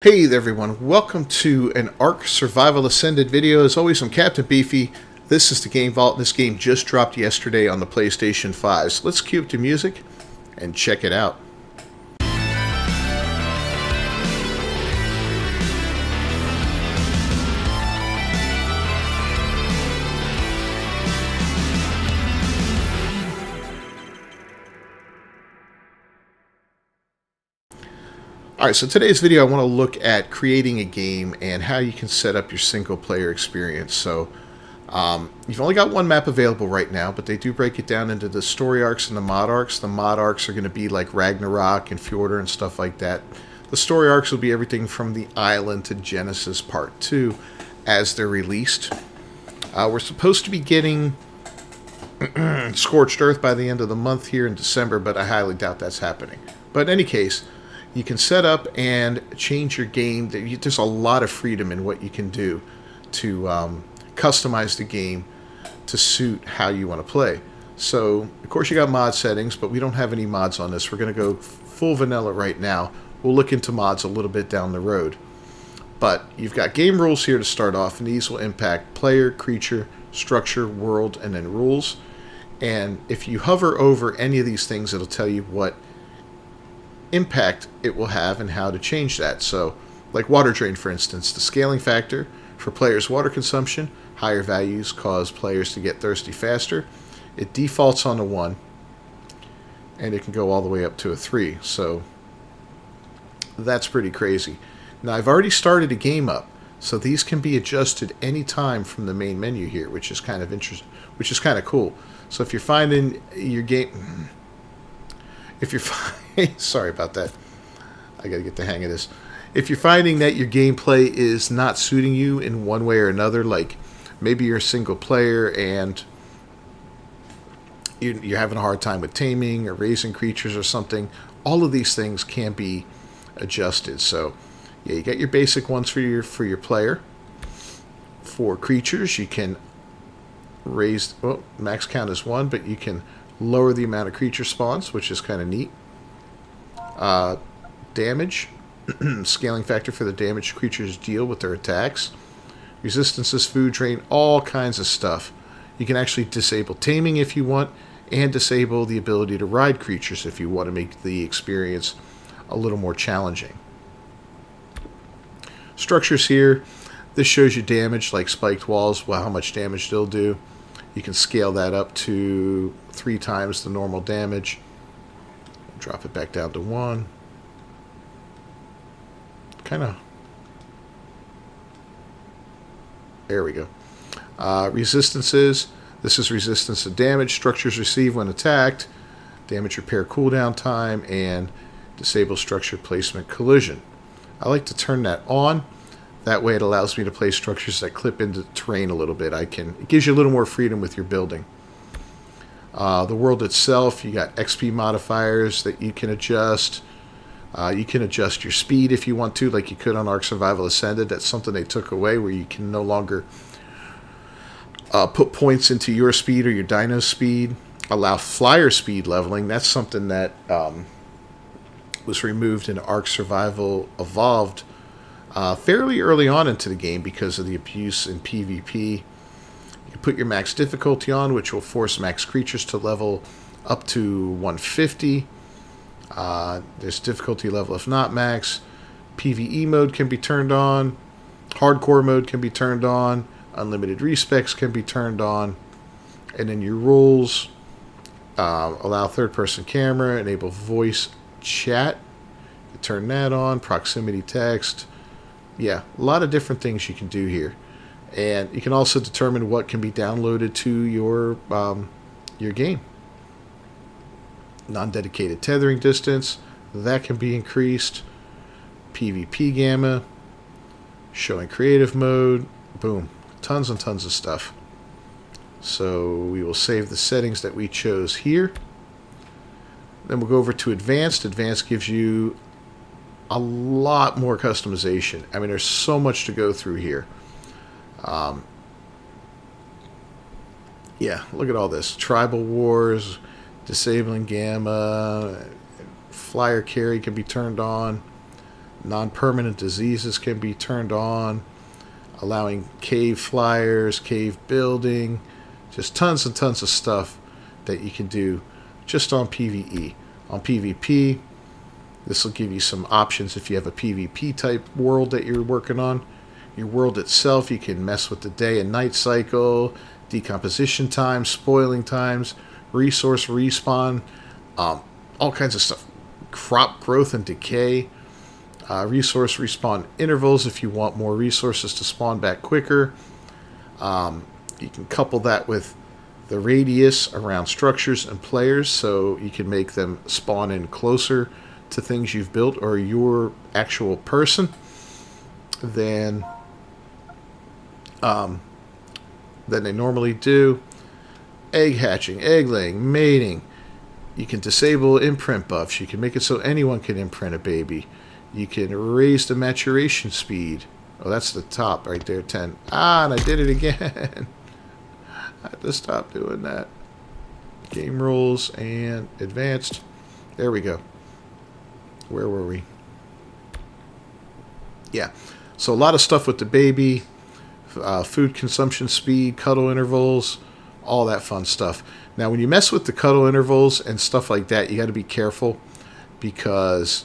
Hey there everyone, welcome to an Ark Survival Ascended video. As always, I'm Captain Beefy. This is the Game Vault. This game just dropped yesterday on the PlayStation 5. So let's cue up the music and check it out. Alright, so today's video I want to look at creating a game and how you can set up your single player experience. So you've only got one map available right now, but they do break it down into the story arcs and the mod arcs. The mod arcs are going to be like Ragnarok and Fjordur and stuff like that. The story arcs will be everything from the island to Genesis Part 2 as they're released. We're supposed to be getting Scorched Earth by the end of the month here in December, but I highly doubt that's happening. But in any case, you can set up and change your game. There's a lot of freedom in what you can do to customize the game to suit how you want to play. So, of course, you got mod settings, but we don't have any mods on this. We're going to go full vanilla right now. We'll look into mods a little bit down the road. But you've got game rules here to start off, and these will impact player, creature, structure, world, and then rules. And if you hover over any of these things, it'll tell you what impact it will have and how to change that. So, like water drain, for instance, the scaling factor for players' water consumption, higher values cause players to get thirsty faster. It defaults on a 1, and it can go all the way up to a 3. So, that's pretty crazy. Now, I've already started a game up, so these can be adjusted anytime from the main menu here, which is kind of interesting, which is kind of cool. So, if you're finding your game... sorry about that. I gotta get the hang of this. If you're finding that your gameplay is not suiting you in one way or another, like maybe you're a single player and you're having a hard time with taming or raising creatures or something, all of these things can be adjusted. So, yeah, you got your basic ones for your player. For creatures, you can raise, well, max count is 1, but you can lower the amount of creature spawns, which is kind of neat. Damage, scaling factor for the damage creatures deal with their attacks. Resistances, food drain, all kinds of stuff. You can actually disable taming if you want, and disable the ability to ride creatures if you want to make the experience a little more challenging. Structures here. This shows you damage, like spiked walls, well, how much damage they'll do. You can scale that up to 3 times the normal damage. Drop it back down to 1. Kind of. There we go. Resistances. This is resistance to damage. Structures receive when attacked. Damage repair cooldown time. And disable structure placement collision. I like to turn that on. That way it allows me to place structures that clip into the terrain a little bit. It gives you a little more freedom with your building. The world itself, you got XP modifiers that you can adjust. You can adjust your speed if you want to, like you could on Ark Survival Ascended. That's something they took away, where you can no longer put points into your speed or your dino speed. Allow flyer speed leveling. That's something that was removed in Ark Survival Evolved fairly early on into the game because of the abuse in PvP. You can put your max difficulty on, which will force max creatures to level up to 150. There's difficulty level if not max. PvE mode can be turned on. Hardcore mode can be turned on. Unlimited respecs can be turned on. And then your rules, allow third-person camera, enable voice chat. You turn that on. Proximity text. Yeah, a lot of different things you can do here. And you can also determine what can be downloaded to your game. Non-dedicated tethering distance, that can be increased. PvP gamma, showing creative mode, boom, tons and tons of stuff. So we will save the settings that we chose here. Then we'll go over to advanced. Advanced gives you a lot more customization. I mean, there's so much to go through here. Yeah, look at all this. Tribal wars, disabling gamma, flyer carry can be turned on. Non-permanent diseases can be turned on, allowing cave flyers, cave building, just tons and tons of stuff that you can do just on PvE. On PvP, this will give you some options if you have a PvP type world that you're working on. Your world itself, you can mess with the day and night cycle, decomposition times, spoiling times, resource respawn, all kinds of stuff. Crop growth and decay, resource respawn intervals if you want more resources to spawn back quicker. You can couple that with the radius around structures and players, so you can make them spawn in closer to things you've built or your actual person than they normally do. Egg hatching, egg laying, mating. You can disable imprint buffs. You can make it so anyone can imprint a baby. You can raise the maturation speed. Oh, that's the top right there, 10. Ah, and I did it again. I had to stop doing that. Game rules and advanced. There we go. Where were we? Yeah. So a lot of stuff with the baby. Food consumption speed, cuddle intervals, all that fun stuff. Now, when you mess with the cuddle intervals and stuff like that, you got to be careful because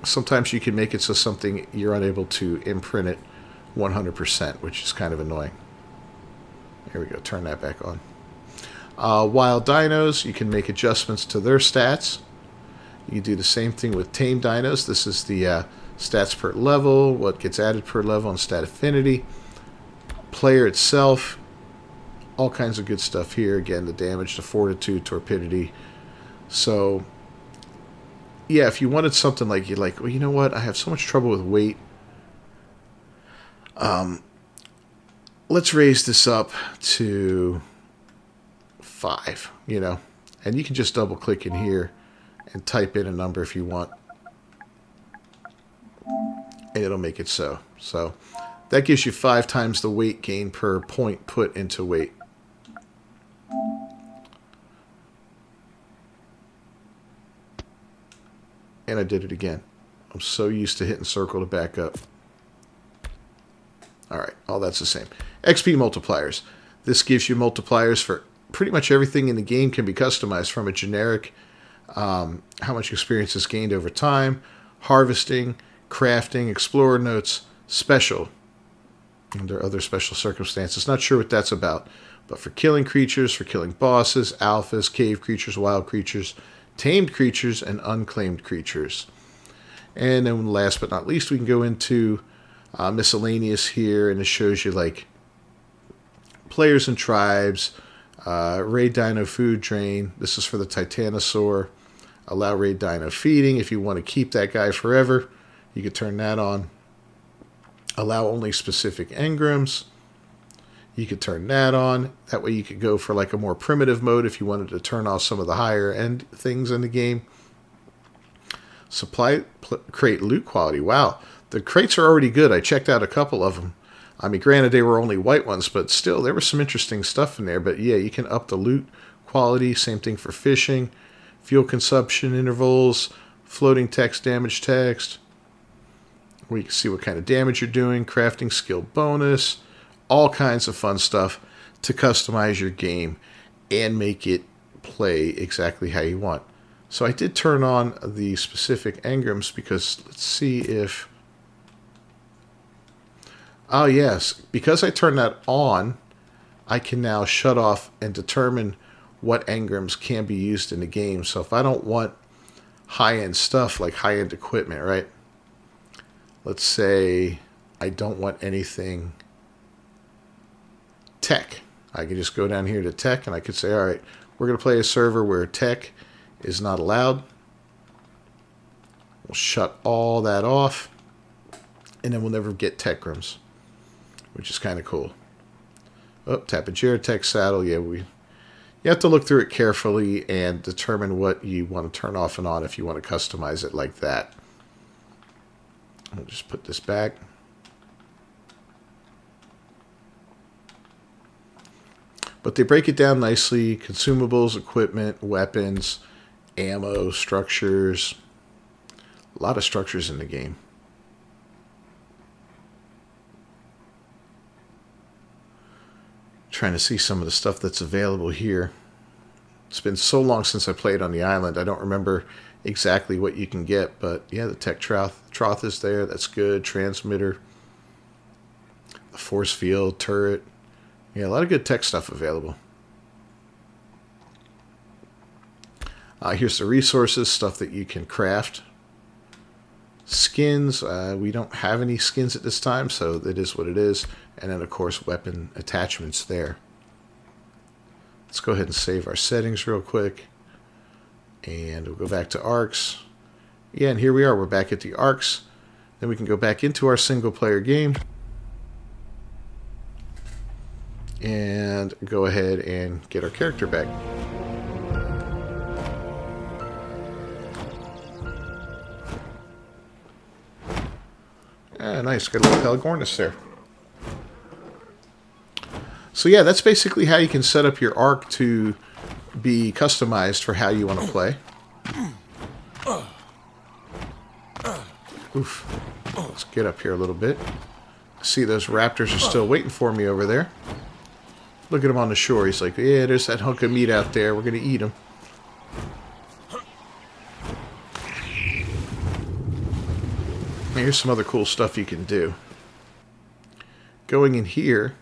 sometimes you can make it so something you're unable to imprint it 100%, which is kind of annoying. There we go. Turn that back on. Wild dinos, you can make adjustments to their stats. You can do the same thing with tame dinos. This is the stats per level, what gets added per level, and stat affinity. Player itself, all kinds of good stuff here. Again, the damage, the fortitude, torpidity. So, yeah, if you wanted something like, you're like, well, you know what? I have so much trouble with weight. Let's raise this up to 5, you know. And you can just double click in here and type in a number if you want. And it'll make it so. So that gives you 5 times the weight gain per point put into weight. And I did it again. I'm so used to hitting circle to back up. Alright, all that's the same. XP multipliers. This gives you multipliers for pretty much everything in the game can be customized, from a generic, how much experience is gained over time, harvesting, crafting, explorer notes, special, under other special circumstances. Not sure what that's about, but for killing creatures, for killing bosses, alphas, cave creatures, wild creatures, tamed creatures, and unclaimed creatures. And then last but not least, we can go into miscellaneous here, and it shows you like players and tribes, raid dino food drain. This is for the Titanosaur. Allow raid dino feeding. If you want to keep that guy forever, you could turn that on. Allow only specific engrams. You could turn that on. That way you could go for like a more primitive mode if you wanted to turn off some of the higher end things in the game. Supply crate loot quality. Wow. The crates are already good. I checked out a couple of them. I mean, granted, they were only white ones, but still, there was some interesting stuff in there. But yeah, you can up the loot quality. Same thing for fishing. Fuel consumption intervals. Floating text, damage text. Where you can see what kind of damage you're doing. Crafting skill bonus. All kinds of fun stuff to customize your game and make it play exactly how you want. So I did turn on the specific engrams because let's see if... Oh yes, because I turned that on, I can now shut off and determine what engrams can be used in the game. So if I don't want high-end stuff like high-end equipment, right? Let's say I don't want anything tech. I can just go down here to tech and I could say, all right, we're going to play a server where tech is not allowed. We'll shut all that off and then we'll never get techgrams, which is kind of cool. Oh, tap a chair, tech saddle. Yeah, you have to look through it carefully and determine what you want to turn off and on if you want to customize it like that. I'll just put this back. But they break it down nicely. Consumables, equipment, weapons, ammo, structures. A lot of structures in the game. Trying to see some of the stuff that's available here. It's been so long since I played on the island, I don't remember exactly what you can get, but yeah, the tech trough is there. That's good. Transmitter, the force field, turret. Yeah, a lot of good tech stuff available. Here's the resources, stuff that you can craft. Skins, we don't have any skins at this time, so it is what it is. And then, of course, weapon attachments there. Let's go ahead and save our settings real quick. And we'll go back to ARCs. Yeah, and here we are. We're back at the ARCs. Then we can go back into our single-player game. And go ahead and get our character back. Ah, nice. Got a little Pelagornis there. So yeah, that's basically how you can set up your arc to be customized for how you want to play. Oof. Let's get up here a little bit. See, those raptors are still waiting for me over there. Look at him on the shore. He's like, yeah, there's that hunk of meat out there. We're going to eat him. Here's some other cool stuff you can do. Going in here,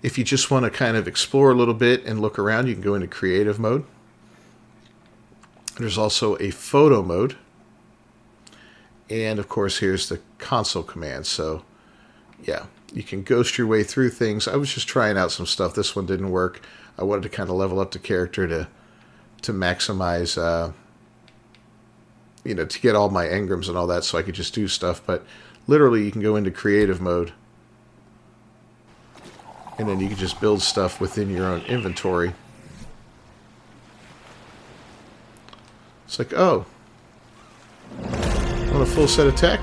if you just want to kind of explore a little bit and look around, you can go into creative mode. There's also a photo mode. And of course, here's the console command. So yeah, you can ghost your way through things. I was just trying out some stuff. This one didn't work. I wanted to kind of level up the character to maximize, you know, to get all my engrams and all that so I could just do stuff. But literally, you can go into creative mode. And then you can just build stuff within your own inventory. It's like, oh, want a full set of tech?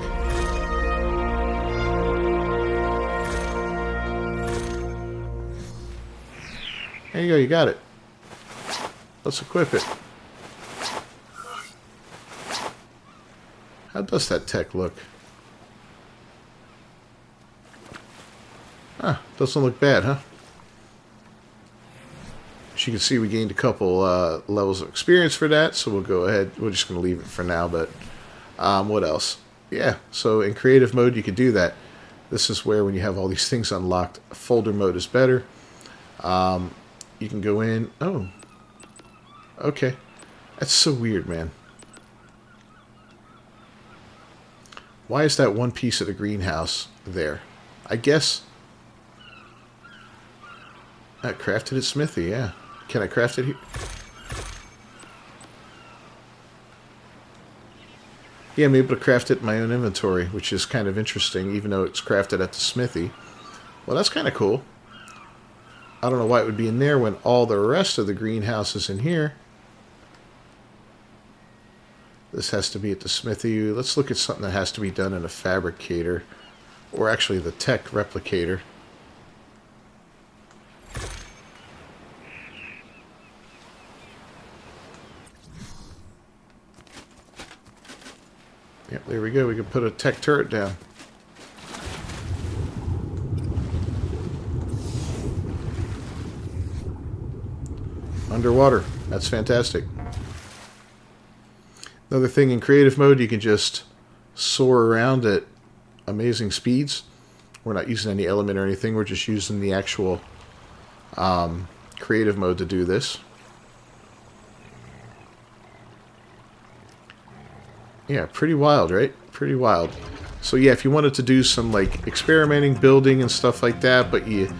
There you go, you got it. Let's equip it. How does that tech look? Huh, doesn't look bad, huh? As you can see, we gained a couple levels of experience for that, so we'll go ahead. We're just going to leave it for now, but what else? Yeah, so in creative mode, you can do that. This is where, when you have all these things unlocked, folder mode is better. You can go in. Oh, okay. That's so weird, man. Why is that one piece of the greenhouse there? I guess I crafted it smithy, yeah. Can I craft it here? Yeah, I'm able to craft it in my own inventory, which is kind of interesting, even though it's crafted at the smithy. Well, that's kind of cool. I don't know why it would be in there when all the rest of the greenhouse is in here. This has to be at the smithy. Let's look at something that has to be done in a fabricator, or actually the tech replicator. Yep, there we go. We can put a tech turret down. Underwater. That's fantastic. Another thing, in creative mode, you can just soar around at amazing speeds. We're not using any element or anything. We're just using the actual creative mode to do this. Yeah, pretty wild, right? Pretty wild. So yeah, if you wanted to do some like experimenting, building and stuff like that, but you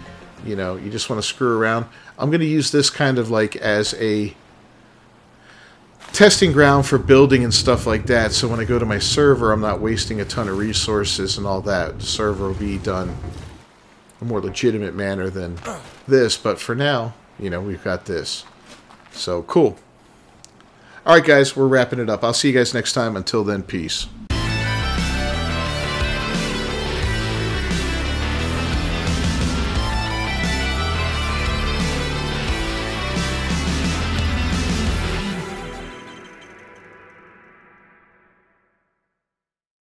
know, you just want to screw around, I'm going to use this kind of like as a testing ground for building and stuff like that. So when I go to my server, I'm not wasting a ton of resources and all that. The server will be done a more legitimate manner than this, but for now, you know, we've got this. So cool. All right, guys, we're wrapping it up. I'll see you guys next time. Until then, peace.